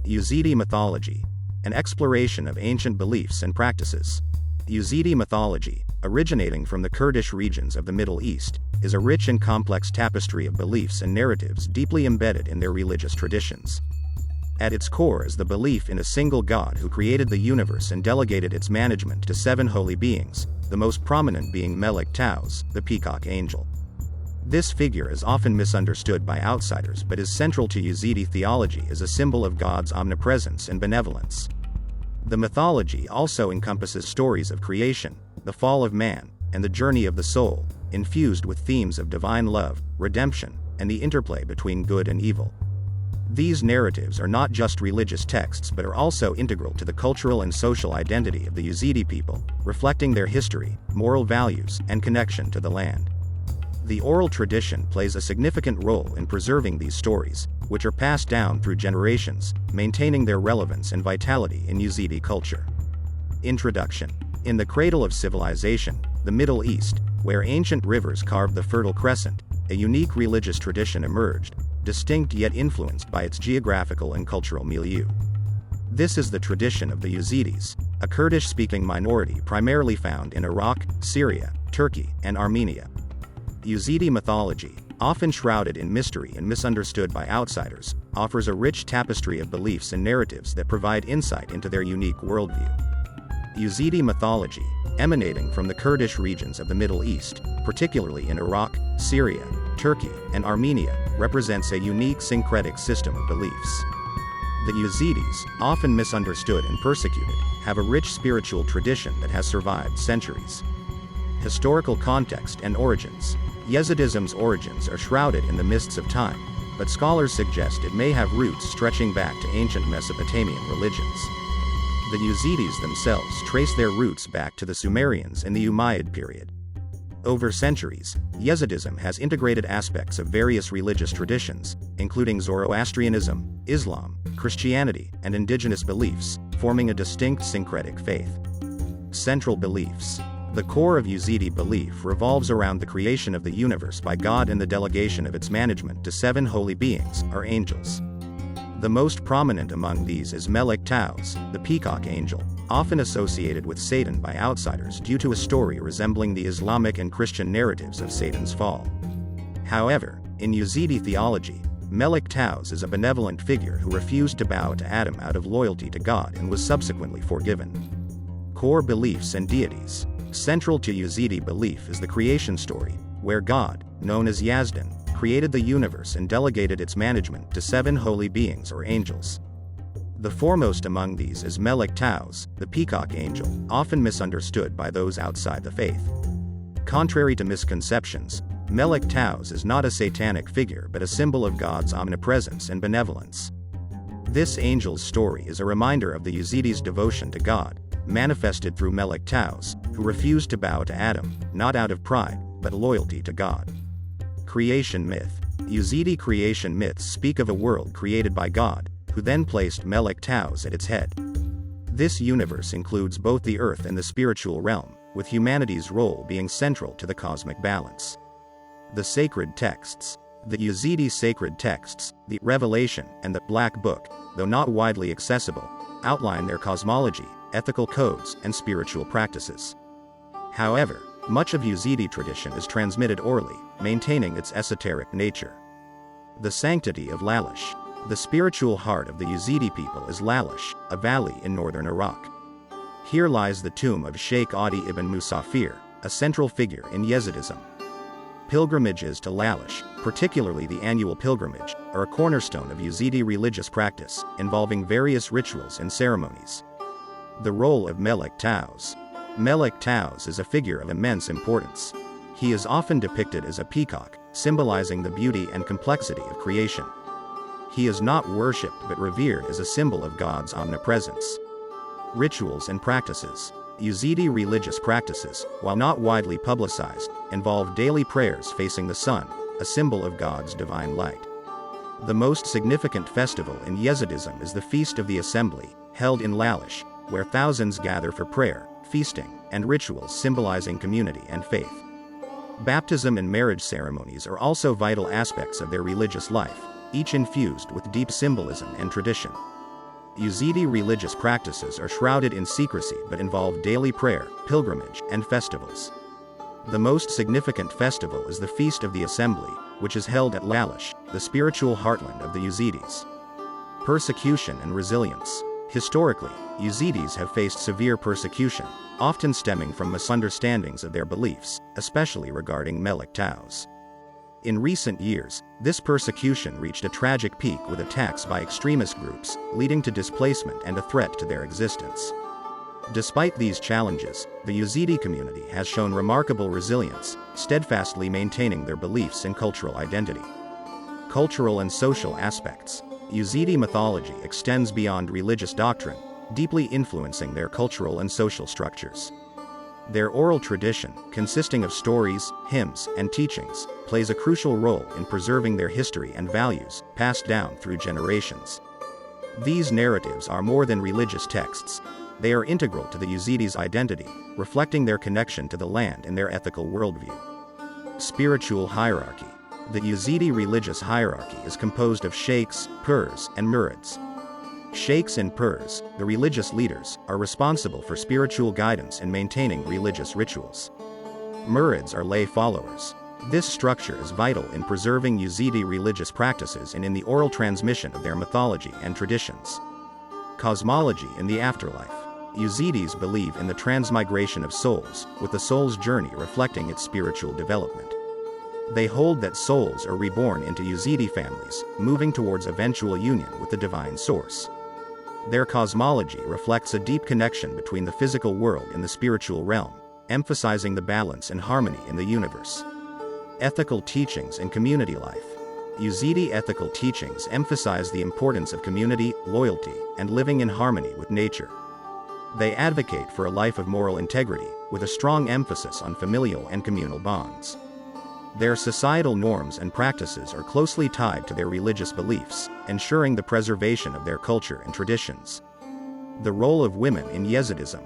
Yezidi mythology, an exploration of ancient beliefs and practices. Yezidi mythology, originating from the Kurdish regions of the Middle East, is a rich and complex tapestry of beliefs and narratives deeply embedded in their religious traditions. At its core is the belief in a single God who created the universe and delegated its management to 7 holy beings, the most prominent being Melek Taus, the Peacock Angel. This figure is often misunderstood by outsiders but is central to Yezidi theology as a symbol of God's omnipresence and benevolence. The mythology also encompasses stories of creation, the fall of man, and the journey of the soul, infused with themes of divine love, redemption, and the interplay between good and evil. These narratives are not just religious texts but are also integral to the cultural and social identity of the Yezidi people, reflecting their history, moral values, and connection to the land. The oral tradition plays a significant role in preserving these stories, which are passed down through generations, maintaining their relevance and vitality in Yezidi culture. Introduction. In the cradle of civilization, the Middle East, where ancient rivers carved the Fertile Crescent, a unique religious tradition emerged, distinct yet influenced by its geographical and cultural milieu. This is the tradition of the Yezidis, a Kurdish-speaking minority primarily found in Iraq, Syria, Turkey, and Armenia. Yezidi mythology, often shrouded in mystery and misunderstood by outsiders, offers a rich tapestry of beliefs and narratives that provide insight into their unique worldview. Yezidi mythology, emanating from the Kurdish regions of the Middle East, particularly in Iraq, Syria, Turkey, and Armenia, represents a unique syncretic system of beliefs. The Yezidis, often misunderstood and persecuted, have a rich spiritual tradition that has survived centuries. Historical context and origins. Yezidism's origins are shrouded in the mists of time, but scholars suggest it may have roots stretching back to ancient Mesopotamian religions. The Yezidis themselves trace their roots back to the Sumerians in the Umayyad period. Over centuries, Yezidism has integrated aspects of various religious traditions, including Zoroastrianism, Islam, Christianity, and indigenous beliefs, forming a distinct syncretic faith. Central beliefs. The core of Yezidi belief revolves around the creation of the universe by God and the delegation of its management to 7 holy beings, or angels. The most prominent among these is Melek Taus, the Peacock Angel, often associated with Satan by outsiders due to a story resembling the Islamic and Christian narratives of Satan's fall. However, in Yezidi theology, Melek Taus is a benevolent figure who refused to bow to Adam out of loyalty to God and was subsequently forgiven. Core beliefs and deities. Central to Yezidi belief is the creation story, where God, known as Yazdin, created the universe and delegated its management to 7 holy beings or angels. The foremost among these is Melek Taus, the Peacock Angel, often misunderstood by those outside the faith. Contrary to misconceptions, Melek Taus is not a satanic figure but a symbol of God's omnipresence and benevolence. This angel's story is a reminder of the Yezidis' devotion to God, manifested through Melek Taus, who refused to bow to Adam, not out of pride, but loyalty to God. Creation myth. Yezidi creation myths speak of a world created by God, who then placed Melek Taus at its head. This universe includes both the earth and the spiritual realm, with humanity's role being central to the cosmic balance. The sacred texts. The Yezidi sacred texts, the Revelation and the Black Book, though not widely accessible, outline their cosmology, ethical codes, and spiritual practices. However, much of Yezidi tradition is transmitted orally, maintaining its esoteric nature. The sanctity of Lalish. The spiritual heart of the Yezidi people is Lalish, a valley in northern Iraq. Here lies the tomb of Sheikh Adi ibn Musafir, a central figure in Yezidism. Pilgrimages to Lalish, particularly the annual pilgrimage, are a cornerstone of Yezidi religious practice, involving various rituals and ceremonies. The role of Melek Taus. Melek Taus is a figure of immense importance. He is often depicted as a peacock, symbolizing the beauty and complexity of creation. He is not worshipped but revered as a symbol of God's omnipresence. Rituals and practices. Yezidi religious practices, while not widely publicized, involve daily prayers facing the sun, a symbol of God's divine light. The most significant festival in Yezidism is the Feast of the Assembly, held in Lalish, where thousands gather for prayer, feasting, and rituals symbolizing community and faith. Baptism and marriage ceremonies are also vital aspects of their religious life, each infused with deep symbolism and tradition. Yezidi religious practices are shrouded in secrecy but involve daily prayer, pilgrimage, and festivals. The most significant festival is the Feast of the Assembly, which is held at Lalish, the spiritual heartland of the Yezidis. Persecution and resilience. Historically, Yezidis have faced severe persecution, often stemming from misunderstandings of their beliefs, especially regarding Melek Taus. In recent years, this persecution reached a tragic peak with attacks by extremist groups, leading to displacement and a threat to their existence. Despite these challenges, the Yezidi community has shown remarkable resilience, steadfastly maintaining their beliefs and cultural identity. Cultural and social aspects. Yezidi mythology extends beyond religious doctrine, deeply influencing their cultural and social structures. Their oral tradition, consisting of stories, hymns, and teachings, plays a crucial role in preserving their history and values, passed down through generations. These narratives are more than religious texts. They are integral to the Yezidis' identity, reflecting their connection to the land and their ethical worldview. Spiritual hierarchy. The Yezidi religious hierarchy is composed of sheikhs, pirs, and murids. Sheikhs and pirs, the religious leaders, are responsible for spiritual guidance and maintaining religious rituals. Murids are lay followers. This structure is vital in preserving Yezidi religious practices and in the oral transmission of their mythology and traditions. Cosmology in the afterlife. Yezidis believe in the transmigration of souls, with the soul's journey reflecting its spiritual development. They hold that souls are reborn into Yezidi families, moving towards eventual union with the divine source. Their cosmology reflects a deep connection between the physical world and the spiritual realm, emphasizing the balance and harmony in the universe. Ethical teachings and community life. Yezidi ethical teachings emphasize the importance of community, loyalty, and living in harmony with nature. They advocate for a life of moral integrity, with a strong emphasis on familial and communal bonds. Their societal norms and practices are closely tied to their religious beliefs, ensuring the preservation of their culture and traditions. The role of women in Yezidism.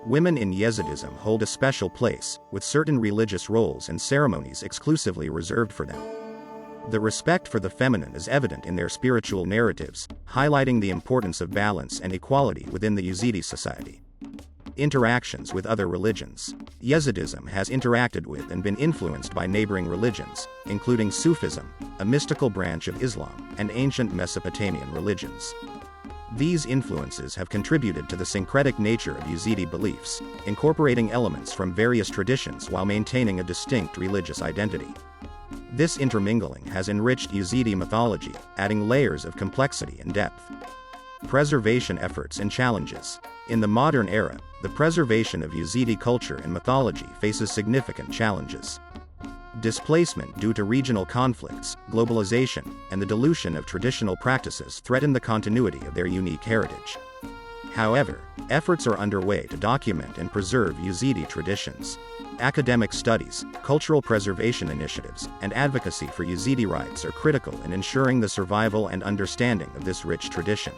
Women in Yezidism hold a special place, with certain religious roles and ceremonies exclusively reserved for them. The respect for the feminine is evident in their spiritual narratives, highlighting the importance of balance and equality within the Yezidi society. Interactions with other religions. Yezidism has interacted with and been influenced by neighboring religions, including Sufism, a mystical branch of Islam, and ancient Mesopotamian religions. These influences have contributed to the syncretic nature of Yezidi beliefs, incorporating elements from various traditions while maintaining a distinct religious identity. This intermingling has enriched Yezidi mythology, adding layers of complexity and depth. Preservation efforts and challenges. In the modern era, the preservation of Yezidi culture and mythology faces significant challenges. Displacement due to regional conflicts, globalization, and the dilution of traditional practices threaten the continuity of their unique heritage. However, efforts are underway to document and preserve Yezidi traditions. Academic studies, cultural preservation initiatives, and advocacy for Yezidi rights are critical in ensuring the survival and understanding of this rich tradition.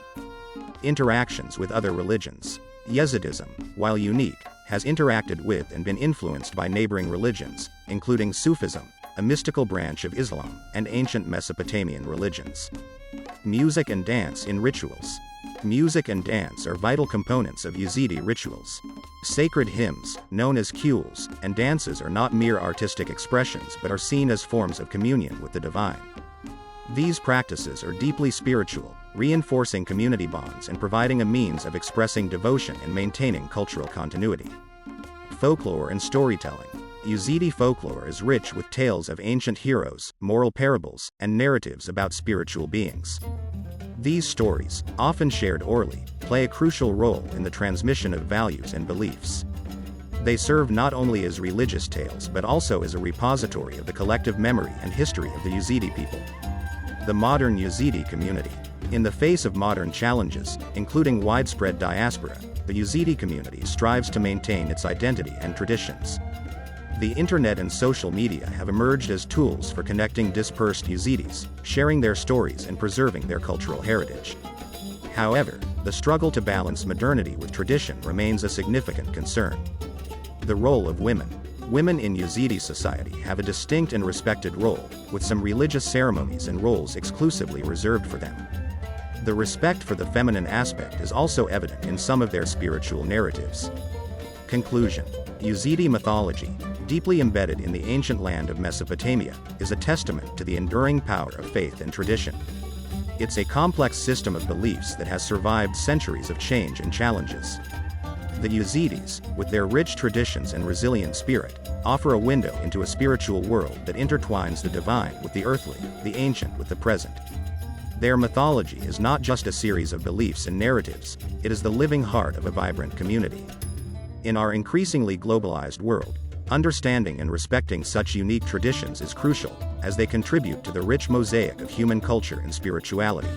Interactions with other religions. Yezidism, while unique, has interacted with and been influenced by neighboring religions, including Sufism, a mystical branch of Islam, and ancient Mesopotamian religions. Music and dance in rituals. Music and dance are vital components of Yezidi rituals. Sacred hymns, known as kules, and dances are not mere artistic expressions but are seen as forms of communion with the divine. These practices are deeply spiritual, reinforcing community bonds and providing a means of expressing devotion and maintaining cultural continuity. Folklore and storytelling. Yezidi folklore is rich with tales of ancient heroes, moral parables, and narratives about spiritual beings. These stories, often shared orally, play a crucial role in the transmission of values and beliefs. They serve not only as religious tales but also as a repository of the collective memory and history of the Yezidi people. The modern Yezidi community. In the face of modern challenges, including widespread diaspora, the Yezidi community strives to maintain its identity and traditions. The internet and social media have emerged as tools for connecting dispersed Yezidis, sharing their stories and preserving their cultural heritage. However, the struggle to balance modernity with tradition remains a significant concern. The role of women. Women in Yezidi society have a distinct and respected role, with some religious ceremonies and roles exclusively reserved for them. The respect for the feminine aspect is also evident in some of their spiritual narratives. Conclusion. Yezidi mythology, deeply embedded in the ancient land of Mesopotamia, is a testament to the enduring power of faith and tradition. It's a complex system of beliefs that has survived centuries of change and challenges. The Yezidis, with their rich traditions and resilient spirit, offer a window into a spiritual world that intertwines the divine with the earthly, the ancient with the present. Their mythology is not just a series of beliefs and narratives, it is the living heart of a vibrant community. In our increasingly globalized world, understanding and respecting such unique traditions is crucial, as they contribute to the rich mosaic of human culture and spirituality.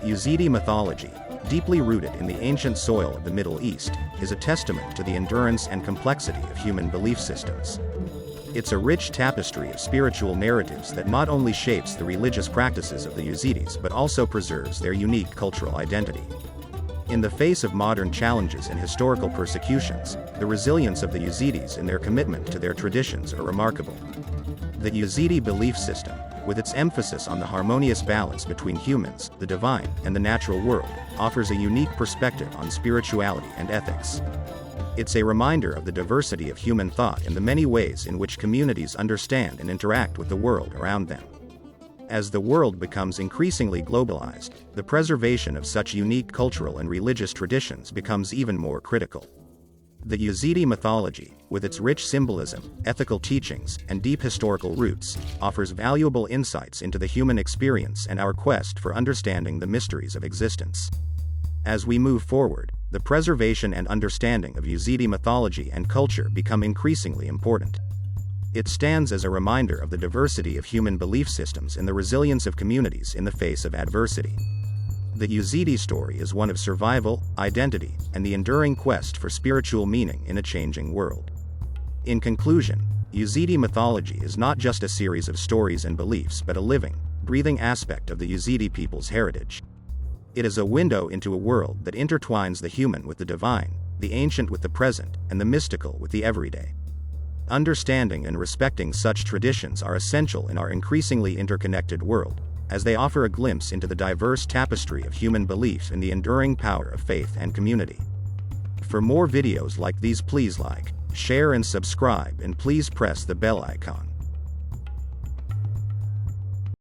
Yezidi mythology, deeply rooted in the ancient soil of the Middle East, is a testament to the endurance and complexity of human belief systems. It's a rich tapestry of spiritual narratives that not only shapes the religious practices of the Yezidis but also preserves their unique cultural identity. In the face of modern challenges and historical persecutions, the resilience of the Yezidis and their commitment to their traditions are remarkable. The Yezidi belief system, with its emphasis on the harmonious balance between humans, the divine, and the natural world, offers a unique perspective on spirituality and ethics. It's a reminder of the diversity of human thought and the many ways in which communities understand and interact with the world around them. As the world becomes increasingly globalized, the preservation of such unique cultural and religious traditions becomes even more critical. The Yezidi mythology, with its rich symbolism, ethical teachings, and deep historical roots, offers valuable insights into the human experience and our quest for understanding the mysteries of existence. As we move forward, the preservation and understanding of Yezidi mythology and culture become increasingly important. It stands as a reminder of the diversity of human belief systems and the resilience of communities in the face of adversity. The Yezidi story is one of survival, identity, and the enduring quest for spiritual meaning in a changing world. In conclusion, Yezidi mythology is not just a series of stories and beliefs but a living, breathing aspect of the Yezidi people's heritage. It is a window into a world that intertwines the human with the divine, the ancient with the present, and the mystical with the everyday. Understanding and respecting such traditions are essential in our increasingly interconnected world, as they offer a glimpse into the diverse tapestry of human belief and the enduring power of faith and community. For more videos like these, please like, share and subscribe, and please press the bell icon.